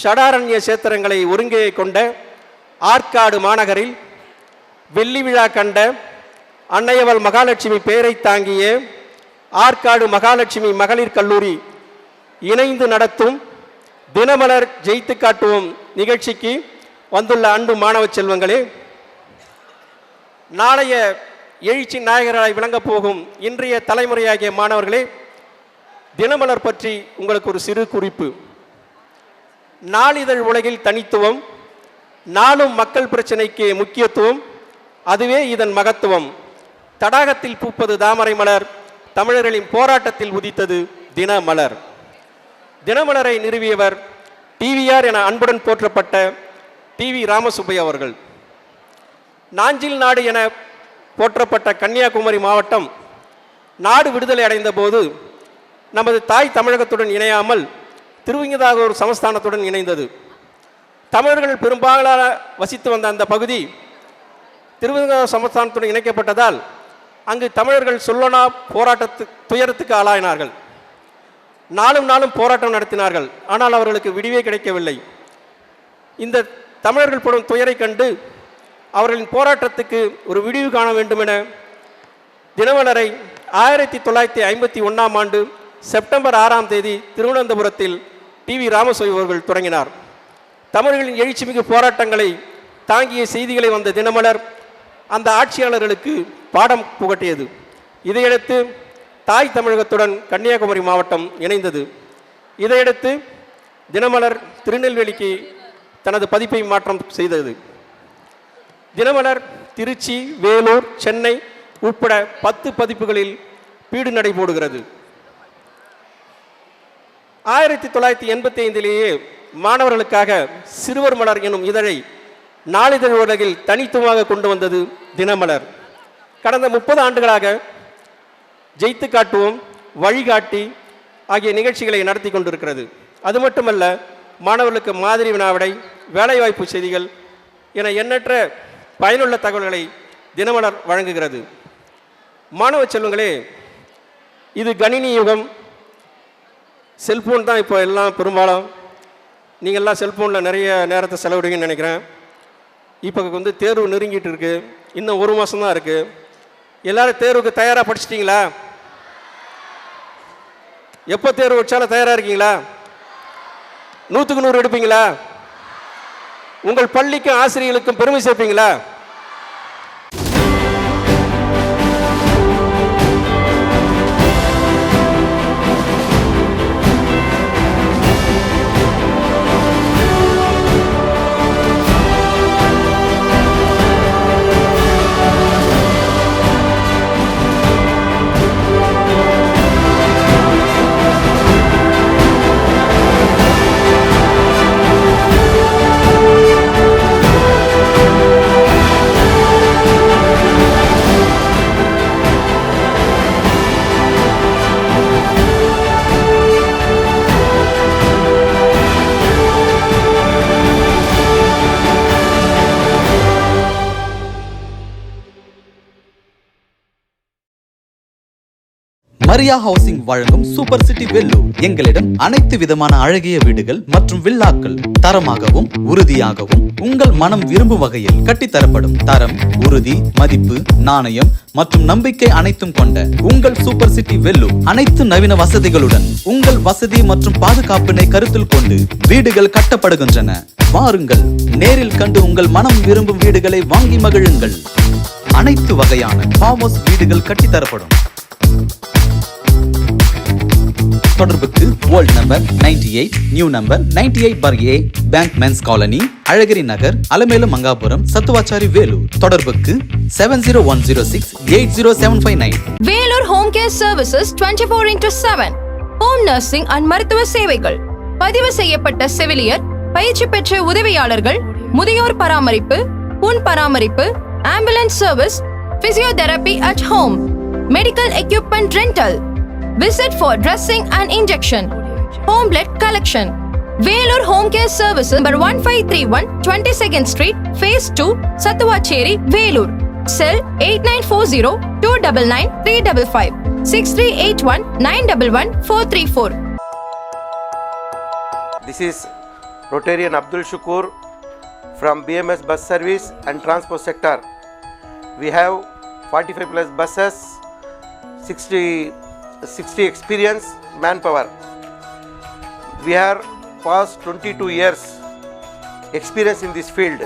ஷடாரண்ய சேத்திரங்களை ஒருங்கே கொண்ட ஆற்காடு மாநகரில் வெள்ளி விழா கண்ட அன்னையவள் மகாலட்சுமி பெயரை தாங்கிய ஆற்காடு மகாலட்சுமி மகளிர் கல்லூரி இணைந்து நடத்தும் தினமலர் ஜெயித்து காட்டுவோம் நிகழ்ச்சிக்கு வந்துள்ள அன்பு மாணவ செல்வங்களே, நாளைய எழுச்சி நாயகராய் விளங்கப் போகும் இன்றைய தலைமுறையாகிய மாணவர்களே, தினமலர் பற்றி உங்களுக்கு ஒரு சிறு குறிப்பு. நாளிதழ் உலகில் தனித்துவம், நாளும் மக்கள் பிரச்சனைக்கு முக்கியத்துவம், அதுவே இதன் மகத்துவம். தடாகத்தில் பூப்பது தாமரை மலர், தமிழர்களின் போராட்டத்தில் உதித்தது தினமலர். தினமலரை நிறுவியவர் டிவிஆர் என அன்புடன் போற்றப்பட்ட டிவி ராமசுப்பையா அவர்கள். நாஞ்சில் நாடு என போற்றப்பட்ட கன்னியாகுமரி மாவட்டம் நாடு விடுதலை அடைந்த போது நமது தாய் தமிழகத்துடன் இணையாமல் திருவிங்கதாகூர் சமஸ்தானத்துடன் இணைந்தது. தமிழர்கள் பெரும்பாலான வசித்து வந்த அந்த பகுதி திருவிங்கதாகூர் சமஸ்தானத்துடன் இணைக்கப்பட்டதால் அங்கு தமிழர்கள் சொல்லனா துயரத்துக்கு ஆளாயினார்கள். நாளும் நாளும் போராட்டம் நடத்தினார்கள். ஆனால் அவர்களுக்கு விடிவே கிடைக்கவில்லை. இந்த தமிழர்கள் படும் துயரை கண்டு அவர்களின் போராட்டத்துக்கு ஒரு விடிவு காண வேண்டுமென தினமலரை 1951ஆம் ஆண்டு செப்டம்பர் 6ஆம் தேதி திருவனந்தபுரத்தில் டிவி ராமசுப்பையா அவர்கள் தொடங்கினார். தமிழர்களின் எழுச்சிமிகு போராட்டங்களை தாங்கிய செய்திகளை வந்த தினமலர் அந்த ஆட்சியாளர்களுக்கு பாடம் புகட்டியது. இதையடுத்து தாய் தமிழகத்துடன் கன்னியாகுமரி மாவட்டம் இணைந்தது. இதையடுத்து தினமலர் திருநெல்வேலிக்கு தனது பதிப்பை மாற்றம் செய்தது. தினமலர் திருச்சி, வேலூர், சென்னை உட்பட 10 பதிப்புகளில் பீடு நடை போடுகிறது. 1985லேயே மாணவர்களுக்காக சிறுவர் மலர் எனும் இதழை நாளிதழ் உலகில் தனித்துவமாக கொண்டு வந்தது தினமலர். கடந்த 30 ஆண்டுகளாக ஜெயித்து காட்டுவோம், வழிகாட்டி ஆகிய நிகழ்ச்சிகளை நடத்தி கொண்டிருக்கிறது. அது மட்டுமல்ல, மாணவர்களுக்கு மாதிரி வினாவிடை, வேலைவாய்ப்பு செய்திகள் என எண்ணற்ற பயனுள்ள தகவல்களை தினமலர் வழங்குகிறது. மாணவ செல்வங்களே, இது கணினி யுகம். செல்ஃபோன் தான் இப்போ எல்லாம் பெரும்பாலும். நீங்கள்லாம் செல்ஃபோனில் நிறைய நேரத்தை செலவிடுவீங்கன்னு நினைக்கிறேன். இப்போ தேர்வு நெருங்கிட்டு இருக்கு. இன்னும் 1 மாதம் தான் இருக்குது. எல்லாரும் தேர்வுக்கு தயாராக படிச்சிட்டிங்களா? எப்போ தேர்வு வச்சாலும் தயாராக இருக்கீங்களா? 100க்கு 100 எடுப்பீங்களா? உங்கள் பள்ளிக்கும் ஆசிரியர்களுக்கும் பெருமை சேர்ப்பீங்களா? மரியா ஹவுசிங் வழங்கும் சூப்பர் சிட்டி வெல்லூர். எங்களிடம் அனைத்து விதமான அழகிய வீடுகள் மற்றும் வில்லாக்கள் தரமாகவும் உறுதியாகவும் உங்கள் மனம் விரும்பும் வகையில் கட்டித்தரப்படும். தரம், உறுதி, மதிப்பு, நாணயம் மற்றும் நம்பிக்கை அனைத்தும் கொண்ட உங்கள் சூப்பர் சிட்டி வெல்லூர் அனைத்து நவீன வசதிகளுடன் உங்கள் வசதி மற்றும் பாதுகாப்பினை கருத்தில் கொண்டு வீடுகள் கட்டப்படுகின்றன. வாருங்கள், நேரில் கண்டு உங்கள் மனம் விரும்பும் வீடுகளை வாங்கி மகிழுங்கள். அனைத்து வகையான ஃபார்ம் ஹவுஸ் வீடுகள் கட்டித்தரப்படும். தொடர்புக்கு old number 98, new number 98/A, bank men's colony, அழகிரி நகர், அலமேலு மங்காபுரம், சத்துவாச்சாரி, வேலூர். தொடர்புக்கு 7010680759. Vellore home care services 24x7. Home nursing and மருத்துவ சேவைகள். பதிவு செய்யப்பட்ட செவிலியர், பயிற்சி பெற்ற உதவியாளர்கள், முதியோர் பராமரிப்பு, புண் பராமரிப்பு, ambulance service, physiotherapy at home, medical equipment rental, visit for dressing and injection, home blood collection. Velur Home Care Services number 1531 22nd Street, Phase 2, Sattuvachery, Velur. Cell 8940 299 355 6381 911 434. This is Rotarian Abdul Shukur from BMS Bus Service and Transport Sector. We have 45 plus buses, 60 experience manpower. We are past 22 years experience in this field.